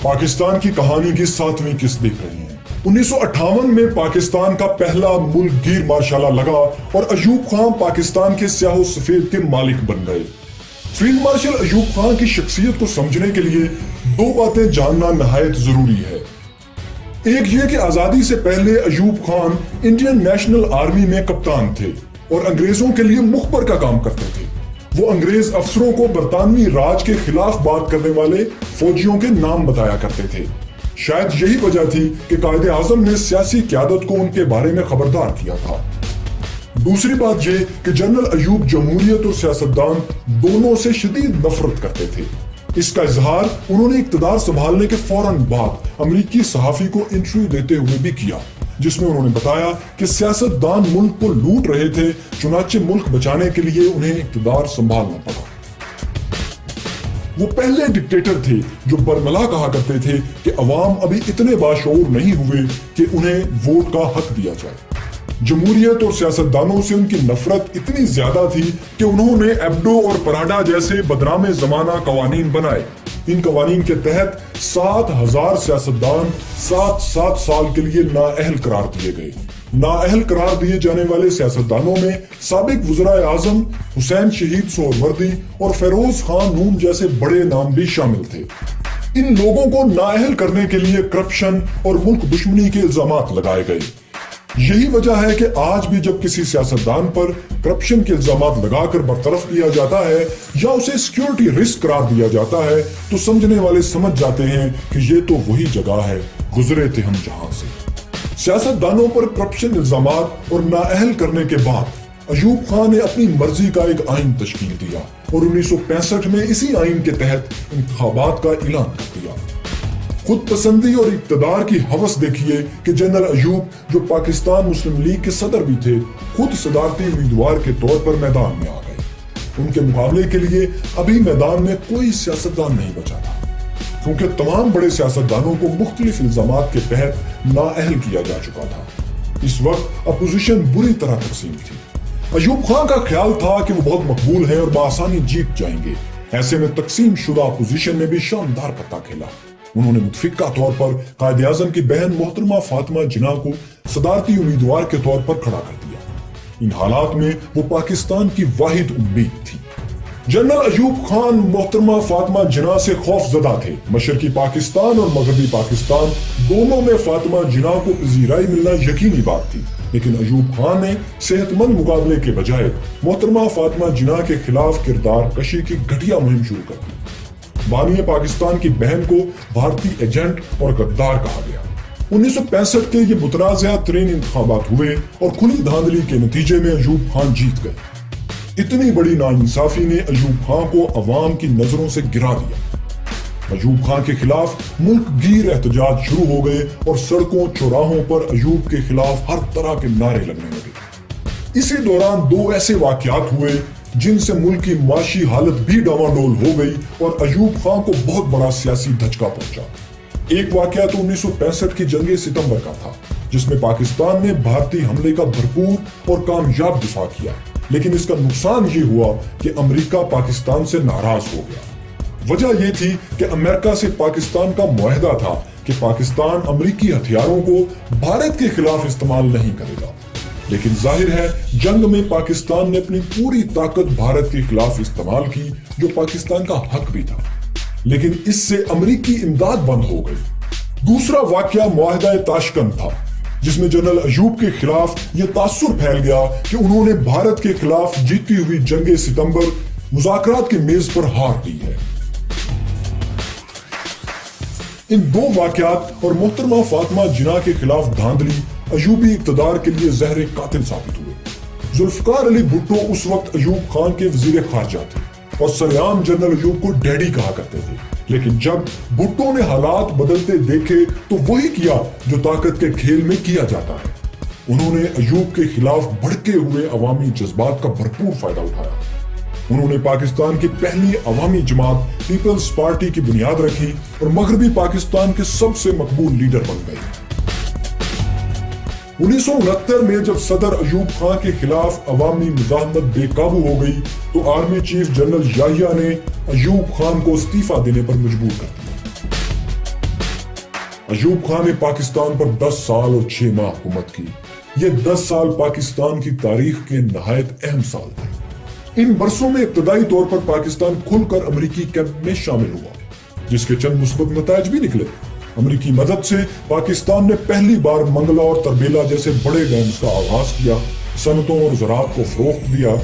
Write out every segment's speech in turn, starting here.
پاکستان کی کہانی کی 7ویں قسط دیکھ رہے ہیں۔ 1958 میں پاکستان کا پہلا ملک گیر مارشالہ لگا اور ایوب خان پاکستان کے سیاہ و سفید کے مالک بن گئے۔ فیلڈ مارشل ایوب خان کی شخصیت کو سمجھنے کے لیے 2 باتیں جاننا نہایت ضروری ہے۔ ایک یہ کہ آزادی سے پہلے Ayub Khan Indian national army میں کپتان تھے اور انگریزوں کے لیے مخبر کا کام کرتے تھے۔ وہ انگریز افسروں کو برطانوی راج کے خلاف بات کرنے والے فوجیوں کے نام بتایا کرتے تھے۔ شاید یہی وجہ تھی کہ قائد اعظم نے سیاسی قیادت کو ان کے بارے میں خبردار کیا تھا۔ دوسری بات یہ کہ جنرل ایوب جمہوریت اور سیاستدان دونوں سے شدید نفرت کرتے تھے۔ اس کا اظہار انہوں نے اقتدار سنبھالنے کے فوراً بعد امریکی صحافی کو انٹرویو دیتے ہوئے بھی کیا، جس میں انہوں نے بتایا کہ سیاستدان ملک کو لوٹ رہے تھے، چنانچہ ملک بچانے کے لیے انہیں اقتدار سنبھالنا پڑا۔ وہ پہلے ڈکٹیٹر تھے جو برملا کہا کرتے تھے کہ عوام ابھی اتنے باشعور نہیں ہوئے کہ انہیں ووٹ کا حق دیا جائے۔ جمہوریت اور سیاستدانوں سے ان کی نفرت اتنی زیادہ تھی کہ انہوں نے ایبڈو اور پراڈا جیسے بدنام زمانہ قوانین بنائے۔ ان قوانین کے تحت 7,000 سیاستدان 7 سال کے لیے نااہل قرار دیے گئے۔ نااہل قرار دیے جانے والے سیاستدانوں میں سابق وزرائے اعظم حسین شہید سہروردی اور فیروز خان نون جیسے بڑے نام بھی شامل تھے۔ ان لوگوں کو نااہل کرنے کے لیے کرپشن اور ملک دشمنی کے الزامات لگائے گئے۔ یہی وجہ ہے کہ آج بھی جب کسی سیاستدان پر کرپشن کے الزامات لگا کر برطرف کیا جاتا ہے یا اسے سیکیورٹی رسک قرار دیا جاتا ہے تو سمجھنے والے سمجھ جاتے ہیں کہ یہ تو وہی جگہ ہے، گزرے تھے ہم جہاں سے۔ سیاستدانوں پر کرپشن الزامات اور نااہل کرنے کے بعد ایوب خان نے اپنی مرضی کا ایک آئین تشکیل دیا اور 1965 میں اسی آئین کے تحت انتخابات کا اعلان کر دیا۔ خود پسندی اور اقتدار کی ہوس دیکھیے کہ جنرل ایوب جو پاکستان مسلم لیگ کے صدر بھی تھے خود صدارتی امیدوار کے طور پر میدان میں آ گئے۔ ان کے مقابلے کے لیے ابھی میدان میں کوئی سیاستدان نہیں بچا تھا، کیونکہ تمام بڑے سیاستدانوں کو مختلف الزامات کے تحت نااہل کیا جا چکا تھا۔ اس وقت اپوزیشن بری طرح تقسیم تھی۔ ایوب خان کا خیال تھا کہ وہ بہت مقبول ہیں اور بآسانی جیت جائیں گے۔ ایسے میں تقسیم شدہ اپوزیشن نے بھی شاندار پتہ کھیلا۔ انہوں نے متفقہ طور پر قائد اعظم کی بہن محترمہ فاطمہ جناح کو صدارتی امیدوار کے طور پر کھڑا کر دیا۔ ان حالات میں وہ پاکستان کی واحد امید تھی۔ جنرل ایوب خان محترمہ فاطمہ جناح سے خوف زدہ تھے۔ مشرقی پاکستان اور مغربی پاکستان دونوں میں فاطمہ جناح کو پذیرائی ملنا یقینی بات تھی، لیکن ایوب خان نے صحت مند مقابلے کے بجائے محترمہ فاطمہ جناح کے خلاف کردار کشی کی گھٹیا مہم شروع کر دی۔ بانی پاکستان کی بہن کو بھارتی ایجنٹ اور غدار کہا گیا۔ 1965 کے یہ متنازع ترین انتخابات ہوئے اور کھلی دھاندلی کے نتیجے میں ایوب خان جیت گئے۔ اتنی بڑی ناانصافی نے ایوب خان کو عوام کی نظروں سے گرا دیا۔ ایوب خان کے خلاف ملک گیر احتجاج شروع ہو گئے اور سڑکوں چوراہوں پر ایوب کے خلاف ہر طرح کے نعرے لگنے لگے۔ اسی دوران 2 ایسے واقعات ہوئے جن سے ملک کی معاشی حالت بھی ڈاواڈول ہو گئی اور ایوب خان کو بہت بڑا سیاسی دھچکا پہنچا۔ ایک واقعہ تو 1965 کی جنگ ستمبر کا تھا، جس میں پاکستان نے بھارتی حملے کا بھرپور اور کامیاب دفاع کیا، لیکن اس کا نقصان یہ ہوا کہ امریکہ پاکستان سے ناراض ہو گیا۔ وجہ یہ تھی کہ امریکہ سے پاکستان کا معاہدہ تھا کہ پاکستان امریکی ہتھیاروں کو بھارت کے خلاف استعمال نہیں کرے گا، لیکن ظاہر ہے جنگ میں پاکستان نے اپنی پوری طاقت بھارت کے خلاف استعمال کی، جو پاکستان کا حق بھی تھا، لیکن اس سے امریکی امداد بند ہو گئی۔ دوسرا واقعہ معاہدہ تاشکند تھا، جس میں جنرل ایوب کے خلاف یہ تاثر پھیل گیا کہ انہوں نے بھارت کے خلاف جیتی ہوئی جنگ ستمبر مذاکرات کی میز پر ہار دی ہے۔ ان 2 واقعات اور محترمہ فاطمہ جناح کے خلاف دھاندلی ایوبی اقتدار کے لیے زہر قاتل ثابت ہوئے۔ ذوالفقار علی بھٹو اس وقت ایوب خان کے وزیر خارجہ تھے اور سریعان جنرل ایوب کو ڈیڈی کہا کرتے تھے، لیکن جب بھٹو نے حالات بدلتے دیکھے تو وہی کیا جو طاقت کے کھیل میں کیا جاتا ہے۔ انہوں نے ایوب کے خلاف بھڑکے ہوئے عوامی جذبات کا بھرپور فائدہ اٹھایا۔ انہوں نے پاکستان کی پہلی عوامی جماعت پیپلز پارٹی کی بنیاد رکھی اور مغربی پاکستان کے سب سے مقبول لیڈر بن گئے۔ 1969 میں جب صدر ایوب خان کے خلاف عوامی مزاحمت بے قابو ہو گئی تو آرمی چیف جنرل یحییٰ نے ایوب خان کو استعفیٰ دینے پر مجبور کر دیا۔ ایوب خان نے پاکستان پر 10 سال اور 6 ماہ حکومت کی۔ یہ 10 سال پاکستان کی تاریخ کے نہایت اہم سال تھے۔ ان برسوں میں ابتدائی طور پر پاکستان کھل کر امریکی کیمپ میں شامل ہوا، جس کے چند مثبت نتائج بھی نکلے۔ امریکی مدد سے پاکستان نے پہلی بار منگلا اور تربیلا جیسے بڑے ڈیمز کا آغاز کیا، صنعتوں اور زراعت کو فروغ دیا،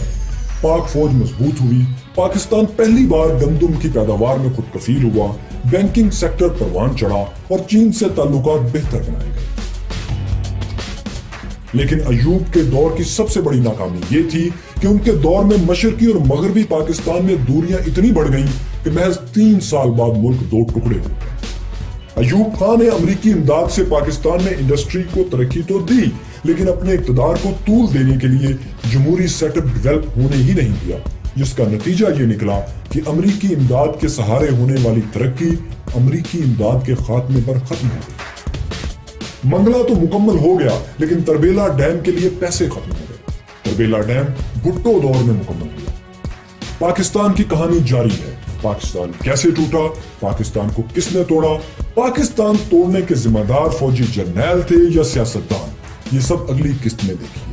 پاک فوج مضبوط ہوئی، پاکستان پہلی بار گندم کی پیداوار میں خود کفیل ہوا، بینکنگ سیکٹر پروان چڑھا اور چین سے تعلقات بہتر بنائے گئے۔ لیکن ایوب کے دور کی سب سے بڑی ناکامی یہ تھی کہ ان کے دور میں مشرقی اور مغربی پاکستان میں دوریاں اتنی بڑھ گئیں کہ محض 3 سال بعد ملک 2 ٹکڑے ہو گئے۔ ایوب خان نے امریکی امداد سے پاکستان میں انڈسٹری کو ترقی تو دی، لیکن اپنے اقتدار کو طول دینے کے لیے جمہوری سیٹ اپ ڈیولپ ہونے ہی نہیں دیا، جس کا نتیجہ یہ نکلا کہ امریکی امداد کے سہارے ہونے والی ترقی امریکی امداد کے خاتمے پر ختم ہو گئی۔ منگلا تو مکمل ہو گیا، لیکن تربیلا ڈیم کے لیے پیسے ختم ہو گئے۔ تربیلا ڈیم بھٹو دور میں مکمل ہوا۔ پاکستان کی کہانی جاری ہے۔ پاکستان کیسے ٹوٹا، پاکستان کو کس نے توڑا، پاکستان توڑنے کے ذمہ دار فوجی جرنیل تھے یا سیاستدان، یہ سب اگلی قسط میں دیکھیے۔